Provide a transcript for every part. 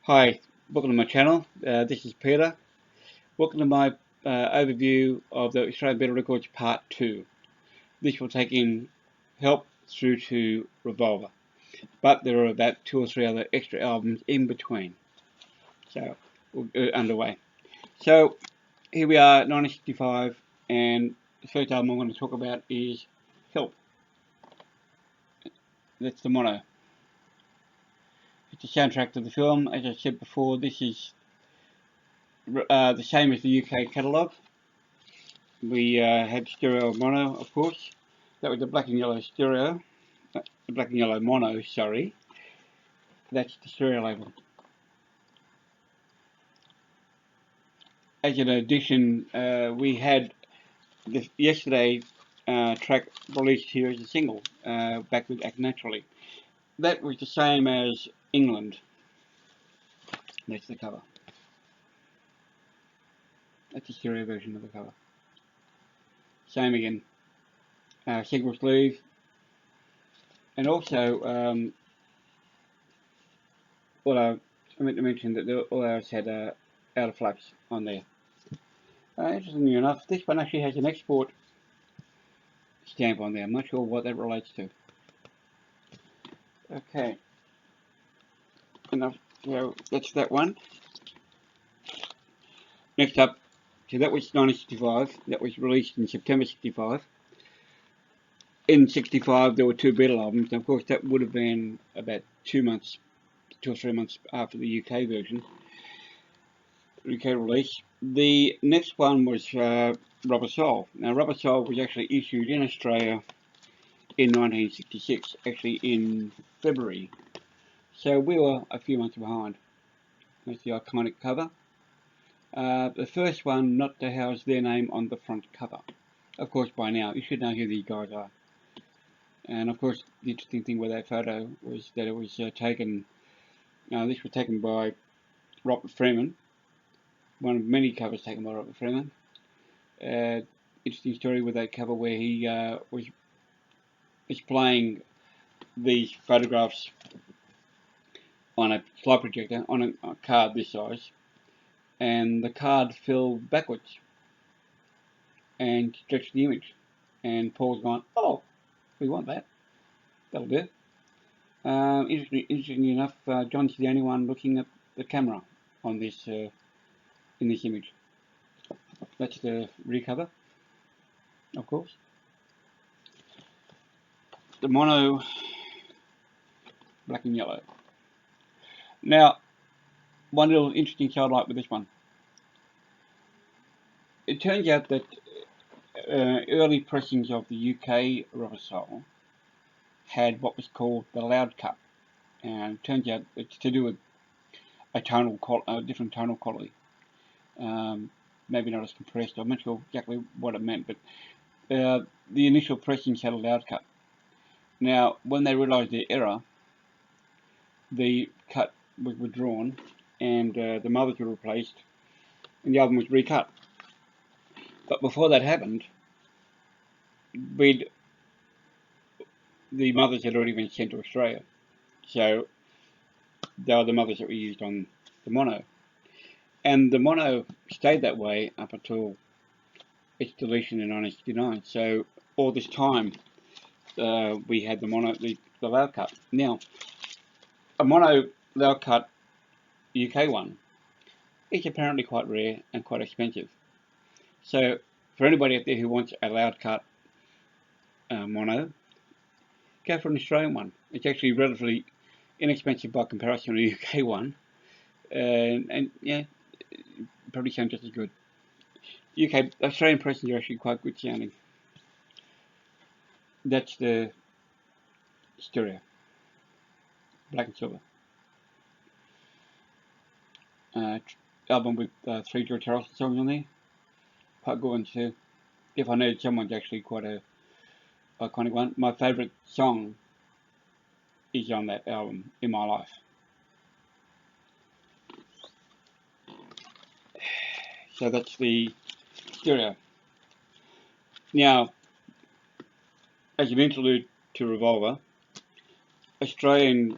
Hi, welcome to my channel. This is Peter. Welcome to my overview of the Australian Beatles Records Part 2. This will take in Help through to Revolver, but there are about 2 or 3 other extra albums in between. So, we'll go underway. So, here we are, 1965, and the first album I'm going to talk about is Help. That's the mono. It's the soundtrack to the film. As I said before, this is the same as the UK catalogue. We had stereo mono, of course. That was the black and yellow stereo. The black and yellow mono, sorry. That's the stereo label. As an addition, we had the yesterday track released here as a single, back with Act Naturally. That was the same as England. That's the cover. That's the stereo version of the cover. Same again. Single sleeve. And also, I meant to mention that all ours had out of flux on there. Interestingly enough, this one actually has an export stamp on there. I'm not sure what that relates to. Okay, enough. So that's that one. Next up, so that was 1965. That was released in September 65. In 65, there were 2 Beatles albums. And of course, that would have been about 2 or 3 months after the UK version, UK release. The next one was Rubber Soul. Now, Rubber Soul was actually issued in Australia in 1966, actually in February. So we were a few months behind. That's the iconic cover. The first one not to house their name on the front cover. Of course, by now, you should know who these guys are. And of course, the interesting thing with that photo was that it was taken, this was taken by Robert Freeman, one of many covers taken by Robert Freeman. Interesting story with that cover where he was displaying these photographs on a slide projector on a card this size, and the card fell backwards and stretched the image. And Paul's gone, oh, we want that. That'll do. Interestingly enough, John's the only one looking at the camera on this in this image. That's the rear cover, of course. The mono, black and yellow. Now, one little interesting sidelight with this one. It turns out that early pressings of the UK Rubber Soul had what was called the loud cut, and it turns out it's to do with a different tonal quality. Maybe not as compressed. I'm not sure exactly what it meant, but the initial pressings had a loud cut. Now, when they realised their error, the cut was withdrawn, and the mothers were replaced, and the album was recut. But before that happened, the mothers had already been sent to Australia, so they were the mothers that were used on the mono. And the mono stayed that way up until its deletion in 1969. So all this time, we had the mono, the loud cut. Now, a mono loud cut UK one is apparently quite rare and quite expensive. So for anybody out there who wants a loud cut mono, go for an Australian one. It's actually relatively inexpensive by comparison to a UK one, and yeah, probably sound just as good. Australian pressings are actually quite good sounding. That's the stereo, black and silver. Album with 3 George Harrison songs on there. Quite good ones too. If I Needed Someone's actually quite a iconic one. My favourite song is on that album, In My Life. So that's the stereo. Now, as an interlude to Revolver, Australian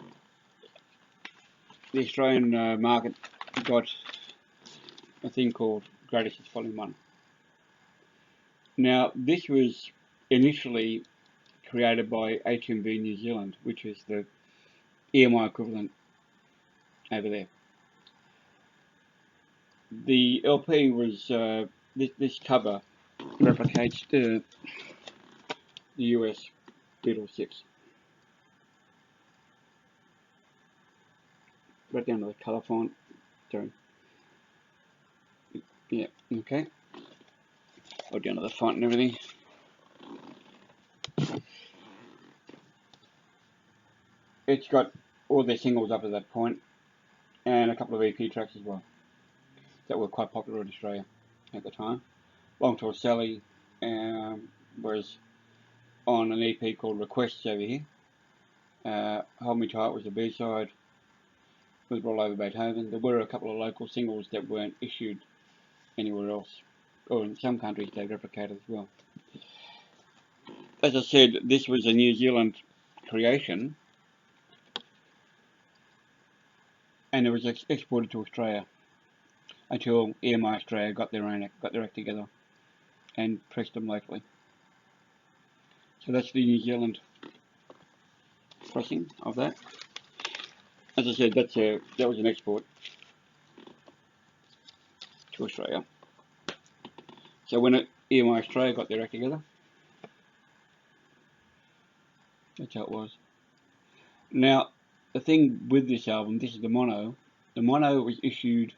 the Australian market got a thing called Greatest Hits Volume 1. Now, this was initially created by HMV New Zealand, which is the EMI equivalent over there. The LP was, this cover replicates the US Beatles 6. Right down to the colour font. Sorry. Yeah, okay. Go down to the font and everything. It's got all their singles up to that point, and a couple of EP tracks as well that were quite popular in Australia at the time. Long Tall Sally was on an EP called Requests over here. Hold Me Tight was a B-side with Roll Over Beethoven. There were a couple of local singles that weren't issued anywhere else, or in some countries they replicated as well. As I said, this was a New Zealand creation, and it was exported to Australia until EMI Australia got their act together and pressed them locally. So that's the New Zealand pressing of that. As I said, that was an export to Australia. So when EMI Australia got their act together, that's how it was. Now, the thing with this album, this is the mono. The mono was issued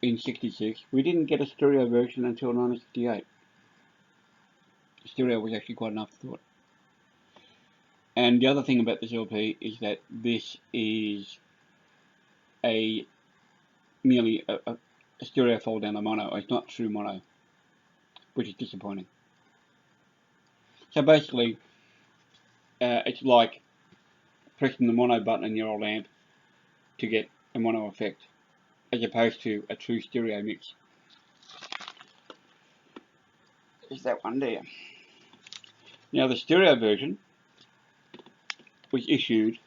in '66. We didn't get a stereo version until 1968. Stereo was actually quite an afterthought. And the other thing about this LP is that this is merely a stereo fold down the mono. It's not true mono, which is disappointing. So basically, it's like pressing the mono button in your old amp to get a mono effect, as opposed to a true stereo mix. Is that one there? Now the stereo version was issued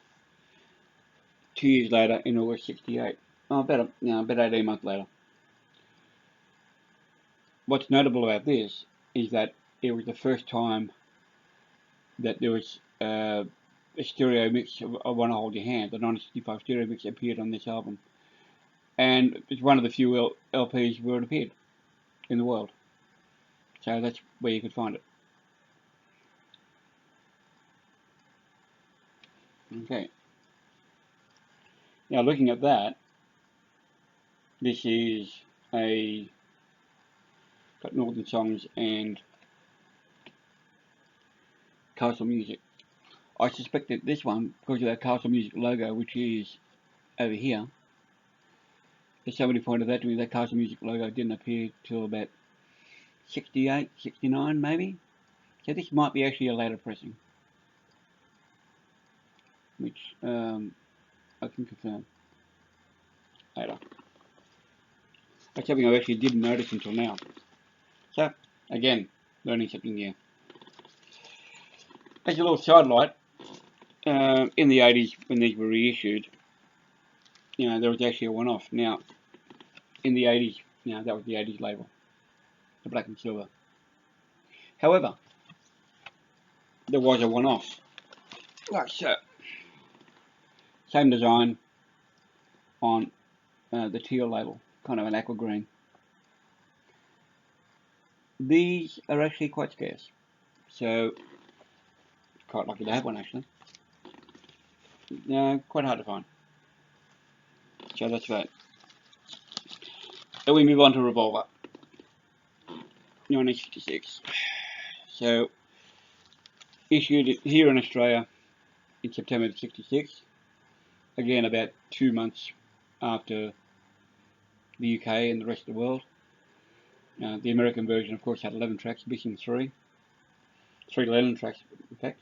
2 years later in August '68. Oh, about 18 months later. What's notable about this is that it was the first time that there was a stereo mix of I Wanna Hold Your Hand. The 1965 stereo mix appeared on this album, and it's one of the few LPs where it appeared in the world. So that's where you could find it. Okay. Now looking at that, this is got Northern Songs and Castle Music. I suspect that this one, because of that Castle Music logo, which is over here, as somebody pointed out to me, that Castle Music logo didn't appear till about 68, 69 maybe. So this might be actually a later pressing, which I can confirm later. That's something I actually didn't notice until now. So, again, learning something new. As a little sidelight, in the 80s when these were reissued, there was actually a one-off. Now, in the 80s, that was the 80s label, the black and silver. However, there was a one-off, like so. Same design on the teal label, kind of an aqua green. These are actually quite scarce, so quite lucky to have one actually. Quite hard to find. So that's that. Then we move on to Revolver, 1966. So issued here in Australia in September of '66. Again, about 2 months after the UK and the rest of the world. The American version, of course, had 11 tracks, missing 3 Lennon tracks, in fact.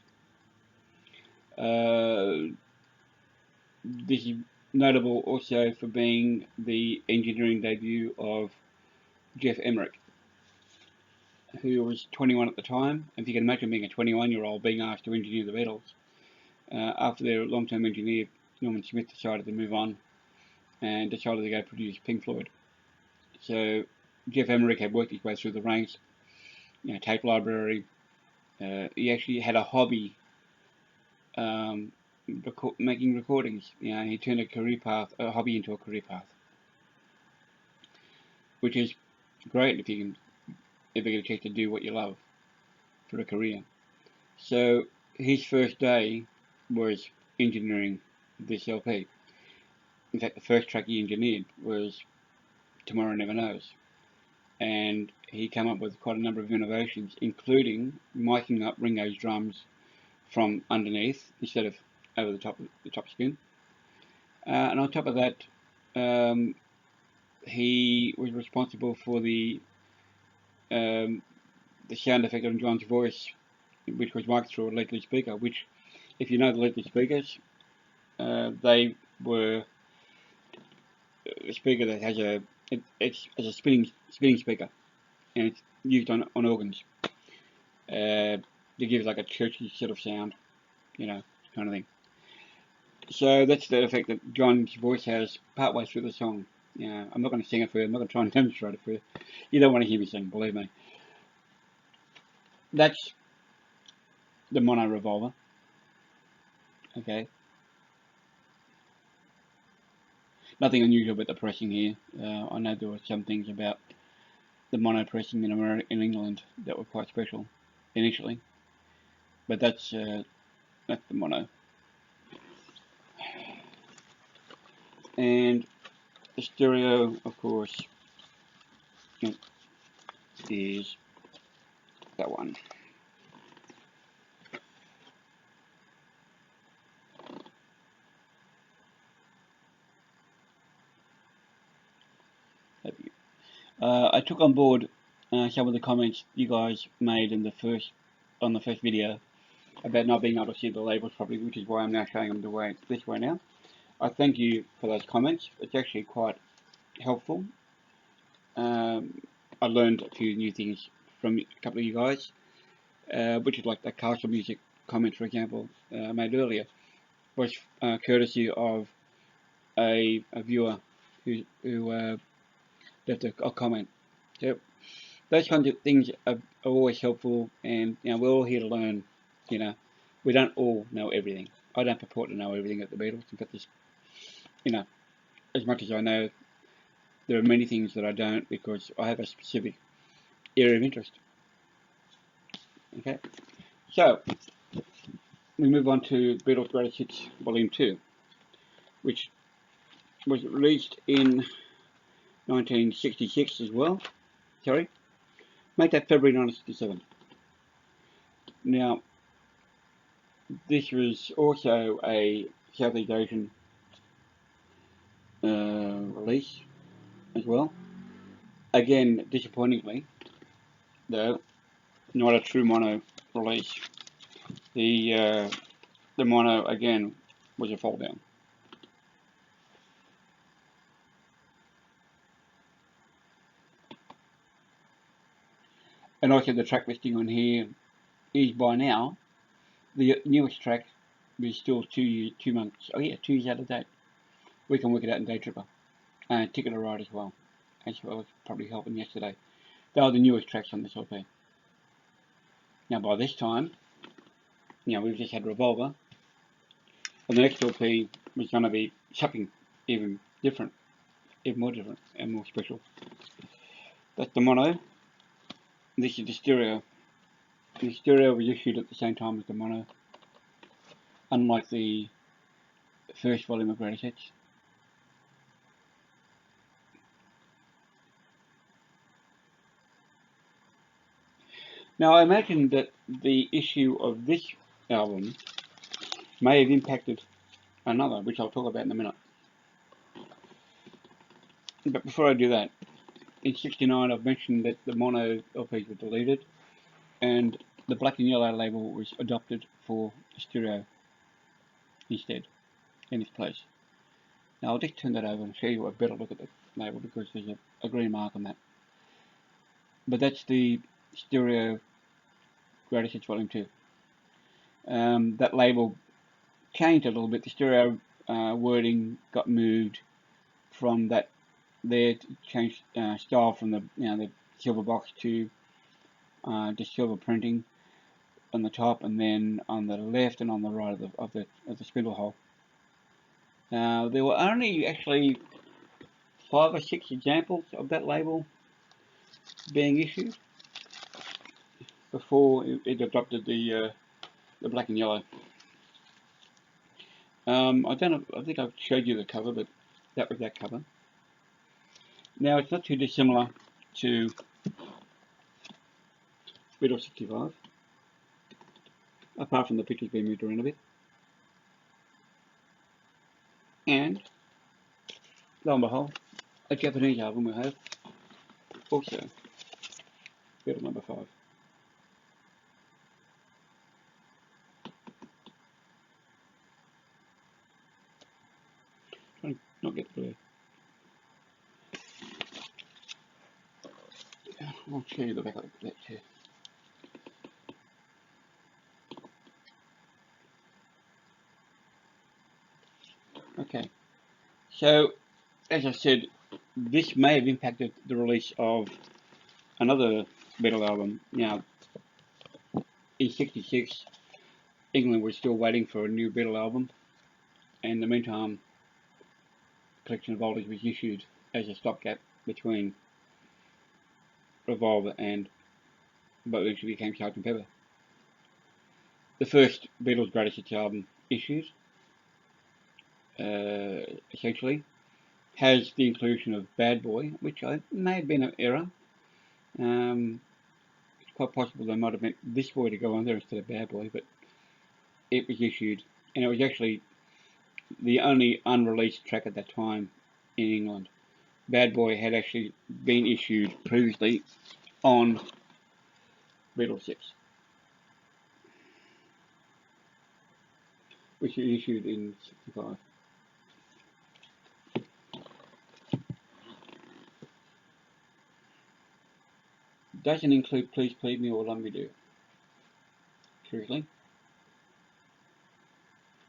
This is notable also for being the engineering debut of Geoff Emerick, who was 21 at the time. If you can imagine being a 21-year-old being asked to engineer the Beatles, after their long-term engineer Norman Smith decided to move on and decided to go produce Pink Floyd. So Jeff Emerick had worked his way through the ranks, tape library. He actually had a hobby, making recordings. He turned a hobby into a career path, which is great if you can ever get a chance to do what you love for a career. So his first day was engineering this LP. In fact, the first track he engineered was Tomorrow Never Knows. And he came up with quite a number of innovations, including miking up Ringo's drums from underneath instead of over the top skin. And on top of that, he was responsible for the sound effect on John's voice, which was mic'd through a Leslie speaker. Which, if you know the Leslie speakers, they were a speaker that has it's a spinning speaker, and it's used on organs. To give like a churchy sort of sound, kind of thing. So that's the effect that John's voice has partway through the song. I'm not going to sing it for you. I'm not going to try and demonstrate it for you. You don't want to hear me sing, believe me. That's the mono revolver. Okay. Nothing unusual about the pressing here. I know there were some things about the mono pressing in England that were quite special initially, but that's the mono. And the stereo, of course, is that one. I took on board some of the comments you guys made on the first video about not being able to see the labels properly, which is why I'm now showing them this way now. I thank you for those comments. It's actually quite helpful. I learned a few new things from a couple of you guys, which is like the Castle Music comment, for example, I made earlier, was courtesy of a viewer who left a comment. So those kinds of things are always helpful, and we're all here to learn. We don't all know everything. I don't purport to know everything at the Beatles. In fact, as much as I know, there are many things that I don't, because I have a specific area of interest. Okay, so we move on to Beatles Greatest Hits Volume 2, which was released in 1966 as well. Sorry, make that February 1967. Now, this was also a Southeast Asian release as well. Again, disappointingly, though, not a true mono release. The mono again was a fold down. And also the track listing on here is by now the newest track is still 2 months. Oh yeah, 2 years out of date. We can work it out in Day Tripper. And Ticket to Ride as well. As well as probably helping yesterday. They are the newest tracks on this LP. Now by this time, we've just had Revolver. And the next LP was going to be something even more different and more special. That's the mono. This is the stereo. The stereo was issued at the same time as the mono, unlike the first volume of Greatest Hits. Now I imagine that the issue of this album may have impacted another, which I'll talk about in a minute. But before I do that, in '69 I've mentioned that the mono LPs were deleted and the black and yellow label was adopted for the stereo instead, in its place. Now I'll just turn that over and show you a better look at the label, because there's a green mark on that. But that's the stereo Greatest Hits Volume 2. That label changed a little bit. The stereo wording got moved from that there to change style from the silver box to just silver printing on the top, and then on the left and on the right of the spindle hole. There were only actually 5 or 6 examples of that label being issued before it adopted the black and yellow. I don't know, I think I showed you the cover, but that was that cover. Now it's not too dissimilar to Beatles 65, apart from the pictures being moved around a bit. And lo and behold, a Japanese album we have, also Beatle number 5. Trying to not get the glare. I'll show you the back of that too. Okay, so as I said, this may have impacted the release of another Beatle album. Now, in '66, England was still waiting for a new Beatle album, and in the meantime, Collection of Oldies was issued as a stopgap between Revolver and what eventually became Sgt. Pepper. The first Beatles Greatest Hits album issued, essentially, has the inclusion of Bad Boy, which may have been an error. It's quite possible they might have meant this boy to go on there instead of Bad Boy, but it was issued, and it was actually the only unreleased track at that time in England. Bad Boy had actually been issued previously on Beatles 6, which was issued in '65. Doesn't include Please Please Me or Love Me Do, curiously.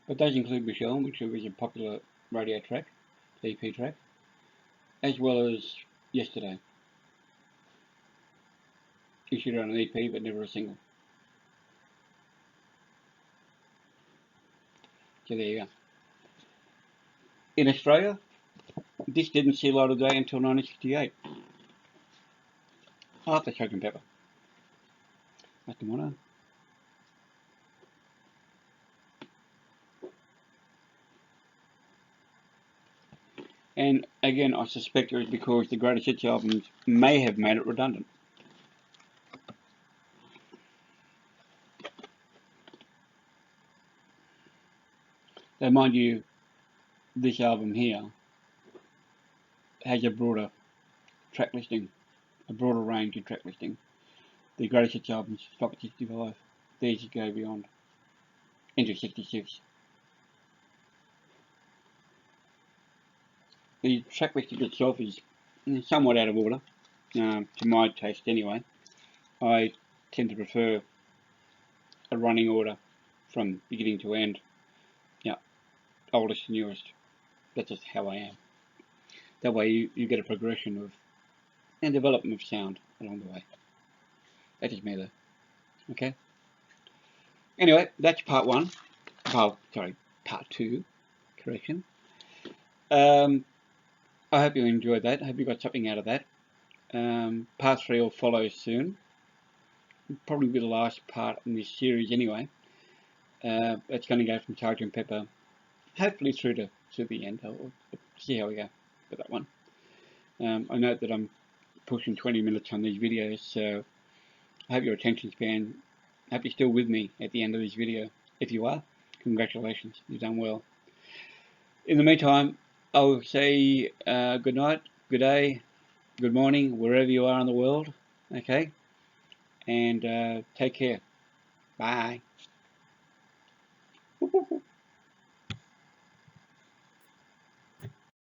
But does include Michelle, which was a popular radio track, EP track, as well as Yesterday, issued on an EP but never a single. So there you go. In Australia, this didn't see light of day until 1968, after Sgt. Pepper. That's the motto. And again, I suspect it was because the Greatest Hits albums may have made it redundant. Now, mind you, this album here has a broader track listing, a broader range of track listing. The Greatest Hits albums stop at 65. These go beyond into 66. The track listing itself is somewhat out of order, to my taste anyway. I tend to prefer a running order from beginning to end. Yeah, oldest to newest. That's just how I am. That way you get a progression of and development of sound along the way. That's just me though. Okay? Anyway, that's part 1. Part 2. Correction. I hope you enjoyed that. I hope you got something out of that. Part 3 will follow soon. It'll probably be the last part in this series anyway. It's going to go from Sgt. Pepper, hopefully through to the end. I'll see how we go with that one. I note that I'm pushing 20 minutes on these videos, so I hope your attention span, I hope you're still with me at the end of this video. If you are, congratulations, you've done well. In the meantime, I'll say good night, good day, good morning, wherever you are in the world, okay? And take care. Bye.